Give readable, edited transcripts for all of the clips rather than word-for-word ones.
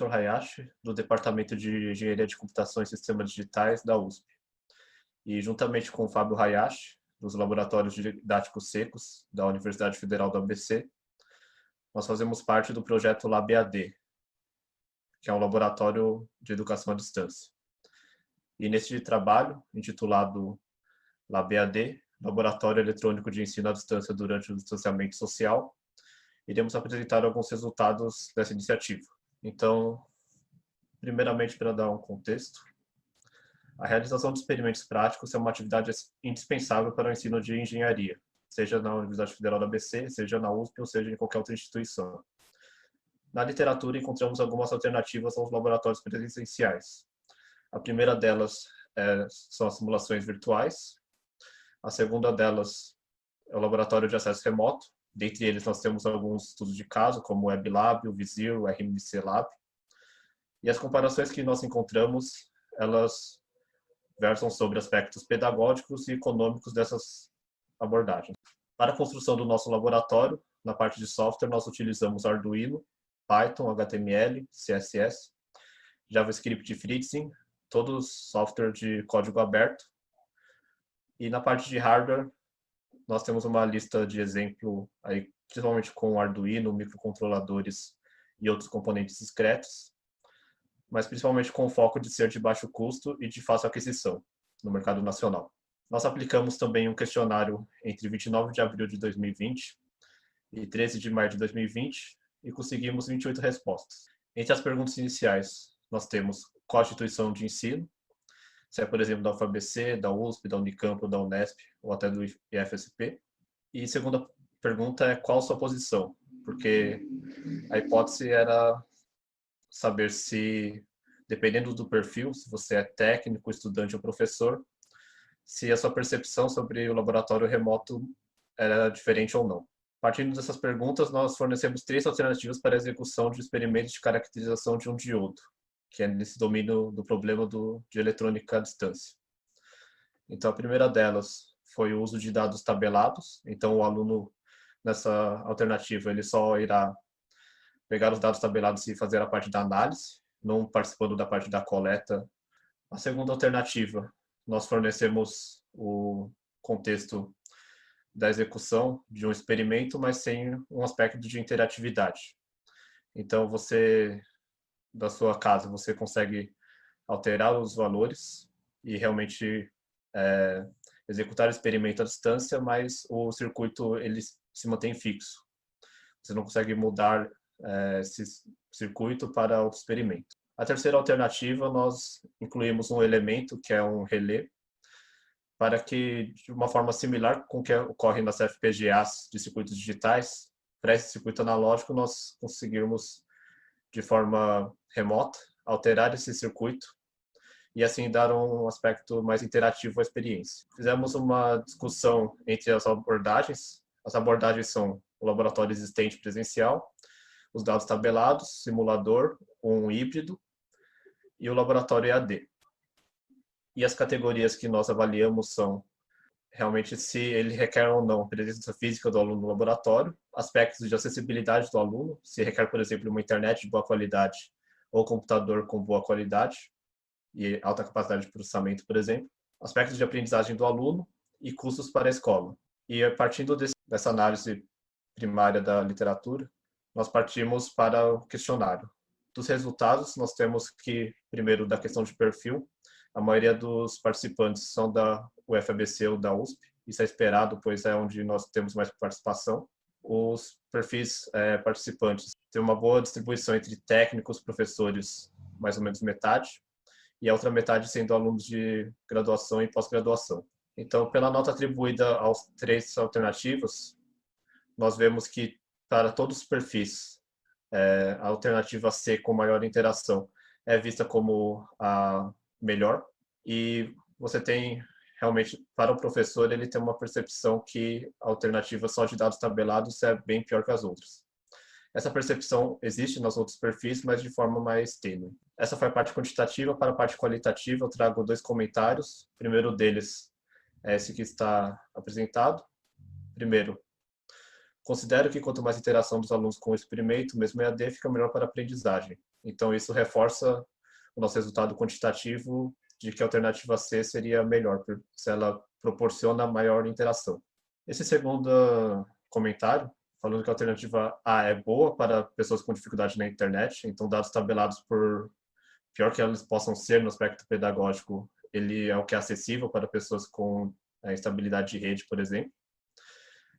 Vitor Hayashi, do Departamento de Engenharia de Computação e Sistemas Digitais da USP. E juntamente com o Fábio Hayashi, dos Laboratórios Didáticos Secos da Universidade Federal do ABC, nós fazemos parte do projeto LabEAD, que é um laboratório de educação à distância. E nesse trabalho, intitulado LabEAD, Laboratório Eletrônico de Ensino à Distância durante o Distanciamento Social, iremos apresentar alguns resultados dessa iniciativa. Então, primeiramente, para dar um contexto, a realização de experimentos práticos é uma atividade indispensável para o ensino de engenharia, seja na Universidade Federal do ABC, seja na USP ou seja em qualquer outra instituição. Na literatura, encontramos algumas alternativas aos laboratórios presenciais. A primeira delas são as simulações virtuais. A segunda delas é o laboratório de acesso remoto. Dentre eles, nós temos alguns estudos de caso, como o WebLab, o Visir, o RMC Lab. E as comparações que nós encontramos, elas versam sobre aspectos pedagógicos e econômicos dessas abordagens. Para a construção do nosso laboratório, na parte de software, nós utilizamos Arduino, Python, HTML, CSS, JavaScript e Fritzing, todos software de código aberto. E na parte de hardware, nós temos uma lista de exemplo, aí, principalmente com Arduino, microcontroladores e outros componentes discretos, mas principalmente com o foco de ser de baixo custo e de fácil aquisição no mercado nacional. Nós aplicamos também um questionário entre 29 de abril de 2020 e 13 de maio de 2020 e conseguimos 28 respostas. Entre as perguntas iniciais, nós temos qual a instituição de ensino, se é, por exemplo, da UFABC, da USP, da Unicamp, da Unesp ou até do IFSP. E a segunda pergunta é qual a sua posição, porque a hipótese era saber se, dependendo do perfil, se você é técnico, estudante ou professor, se a sua percepção sobre o laboratório remoto era diferente ou não. Partindo dessas perguntas, nós fornecemos 3 alternativas para a execução de experimentos de caracterização de um diodo, que é nesse domínio do problema de eletrônica à distância. Então, a primeira delas foi o uso de dados tabelados. Então, o aluno, nessa alternativa, ele só irá pegar os dados tabelados e fazer a parte da análise, não participando da parte da coleta. A segunda alternativa, nós fornecemos o contexto da execução de um experimento, mas sem um aspecto de interatividade. Então, da sua casa, você consegue alterar os valores e realmente executar o experimento à distância, mas o circuito ele se mantém fixo. Você não consegue mudar esse circuito para outro experimento. A terceira alternativa, nós incluímos um elemento que é um relé, para que, de uma forma similar com o que ocorre nas FPGAs de circuitos digitais, para esse circuito analógico, nós conseguimos, de forma remota, alterar esse circuito e assim dar um aspecto mais interativo à experiência. Fizemos uma discussão entre as abordagens. As abordagens são o laboratório existente presencial, os dados tabelados, simulador, um híbrido e o laboratório EAD. E as categorias que nós avaliamos são realmente se ele requer ou não presença física do aluno no laboratório, aspectos de acessibilidade do aluno, se requer, por exemplo, uma internet de boa qualidade ou computador com boa qualidade e alta capacidade de processamento, por exemplo, aspectos de aprendizagem do aluno e custos para a escola. E partindo dessa análise primária da literatura, nós partimos para o questionário. Dos resultados, nós temos que, primeiro, da questão de perfil, a maioria dos participantes são da UFABC ou da USP. Isso é esperado, pois é onde nós temos mais participação. Os perfis participantes têm uma boa distribuição entre técnicos, professores, mais ou menos metade, e a outra metade sendo alunos de graduação e pós-graduação. Então, pela nota atribuída aos 3 alternativas, nós vemos que, para todos os perfis, a alternativa C, com maior interação, é vista como a melhor. E você tem, realmente, para o professor, ele tem uma percepção que a alternativa só de dados tabelados é bem pior que as outras. Essa percepção existe nos outros perfis, mas de forma mais tênue. Essa foi a parte quantitativa. Para a parte qualitativa, eu trago 2 comentários. O primeiro deles é esse que está apresentado. Primeiro, considero que quanto mais interação dos alunos com o experimento, mesmo EAD, fica melhor para a aprendizagem. Então, isso reforça o nosso resultado quantitativo de que a alternativa C seria melhor, se ela proporciona maior interação. Esse segundo comentário, falando que a alternativa A é boa para pessoas com dificuldade na internet, então dados tabelados por pior que eles possam ser no aspecto pedagógico, ele é o que é acessível para pessoas com instabilidade de rede, por exemplo.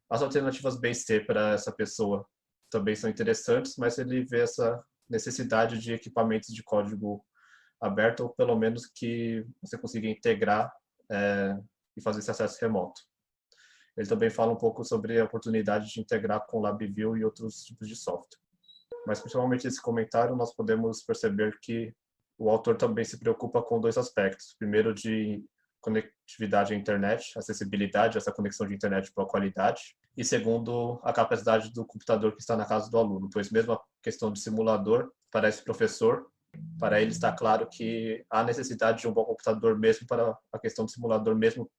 As alternativas B e C para essa pessoa também são interessantes, mas ele vê essa necessidade de equipamentos de código aberto, ou pelo menos que você consiga integrar e fazer esse acesso remoto. Ele também fala um pouco sobre a oportunidade de integrar com LabVIEW e outros tipos de software. Mas, principalmente nesse comentário, nós podemos perceber que o autor também se preocupa com dois aspectos. Primeiro, de conectividade à internet, acessibilidade, essa conexão de internet de boa qualidade. E segundo, a capacidade do computador que está na casa do aluno, pois mesmo a questão de simulador, para esse professor, para ele está claro que há necessidade de um bom computador mesmo para a questão do simulador mesmo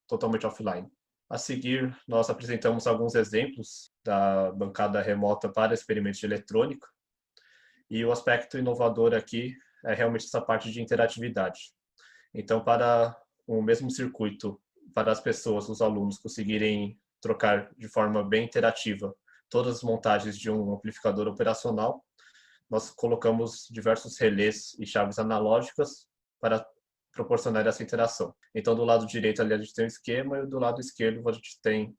totalmente offline. A seguir, nós apresentamos alguns exemplos da bancada remota para experimentos de eletrônica. E o aspecto inovador aqui é realmente essa parte de interatividade. Então, para o mesmo circuito, para as pessoas, os alunos, conseguirem trocar de forma bem interativa todas as montagens de um amplificador operacional, nós colocamos diversos relés e chaves analógicas para proporcionar essa interação. Então, do lado direito ali a gente tem o esquema e do lado esquerdo a gente tem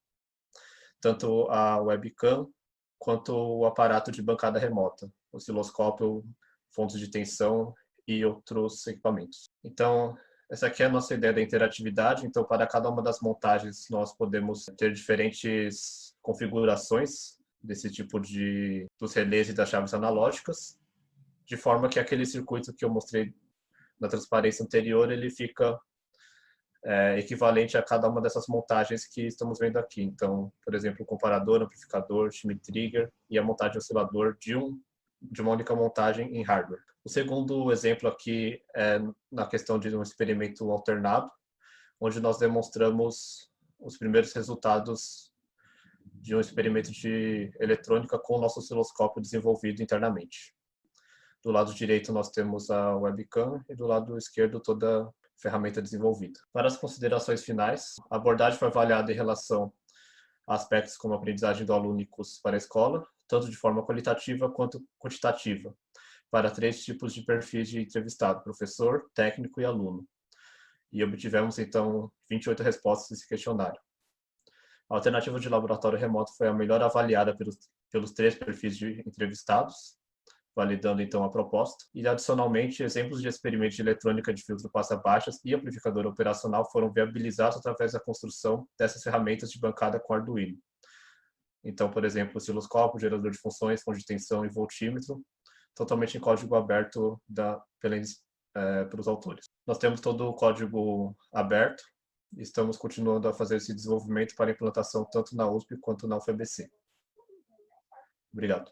tanto a webcam quanto o aparato de bancada remota, osciloscópio, fontes de tensão e outros equipamentos. Então, essa aqui é a nossa ideia da interatividade. Então, para cada uma das montagens, nós podemos ter diferentes configurações desse tipo dos relés e das chaves analógicas, de forma que aquele circuito que eu mostrei na transparência anterior, ele fica equivalente a cada uma dessas montagens que estamos vendo aqui. Então, por exemplo, o comparador, amplificador, Schmitt trigger e a montagem oscilador de uma única montagem em hardware. O segundo exemplo aqui é na questão de um experimento alternado, onde nós demonstramos os primeiros resultados de um experimento de eletrônica com o nosso osciloscópio desenvolvido internamente. Do lado direito nós temos a webcam e do lado esquerdo toda a ferramenta desenvolvida. Para as considerações finais, a abordagem foi avaliada em relação a aspectos como a aprendizagem do aluno e custos para a escola, tanto de forma qualitativa quanto quantitativa, para 3 tipos de perfis de entrevistado: professor, técnico e aluno. E obtivemos, então, 28 respostas nesse questionário. A alternativa de laboratório remoto foi a melhor avaliada pelos 3 perfis de entrevistados, validando então a proposta. E, adicionalmente, exemplos de experimentos de eletrônica de filtro passa-baixas e amplificador operacional foram viabilizados através da construção dessas ferramentas de bancada com Arduino. Então, por exemplo, osciloscópio, gerador de funções, fonte de tensão e voltímetro, totalmente em código aberto para os autores. Nós temos todo o código aberto e estamos continuando a fazer esse desenvolvimento para implantação tanto na USP quanto na UFABC. Obrigado.